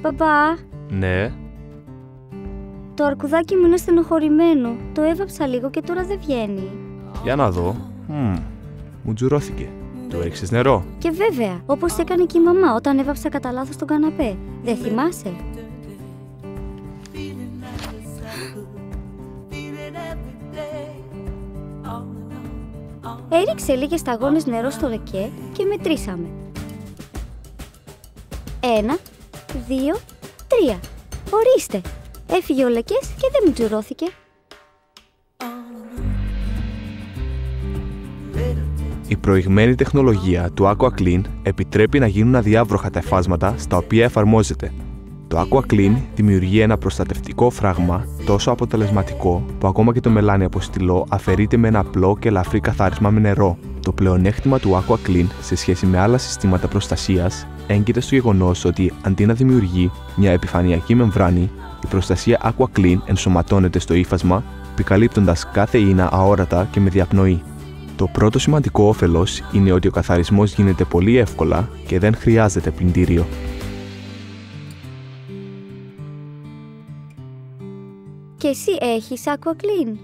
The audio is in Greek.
Παπά, Ναι. το αρκουδάκι μου είναι στενοχωρημένο. Το έβαψα λίγο και τώρα δεν βγαίνει. Για να δω. Μου τζουρώθηκε. Του έριξες νερό? Και βέβαια, όπως έκανε και η μαμά όταν έβαψα κατά λάθος τον καναπέ. Δεν θυμάσαι? Έριξε λίγες σταγόνες νερό στο ρεκέ και μετρήσαμε. 1, 2, 3. Ορίστε! Έφυγε ο λεκές και δεν μου τζουρώθηκε. Η προηγμένη τεχνολογία του AquaClean επιτρέπει να γίνουν αδιάβροχα τα εφάσματα στα οποία εφαρμόζεται. Το AquaClean δημιουργεί ένα προστατευτικό φράγμα τόσο αποτελεσματικό που ακόμα και το μελάνι από στυλό αφαιρείται με ένα απλό και ελαφρύ καθάρισμα με νερό. Το πλεονέκτημα του AquaClean σε σχέση με άλλα συστήματα προστασίας έγκυται στο γεγονός ότι αντί να δημιουργεί μια επιφανειακή μεμβράνη, η προστασία AquaClean ενσωματώνεται στο ύφασμα, επικαλύπτοντας κάθε ίνα αόρατα και με διαπνοή. Το πρώτο σημαντικό όφελος είναι ότι ο καθαρισμός γίνεται πολύ εύκολα και δεν χρειάζεται πλυντήριο. Και εσύ έχεις AquaClean?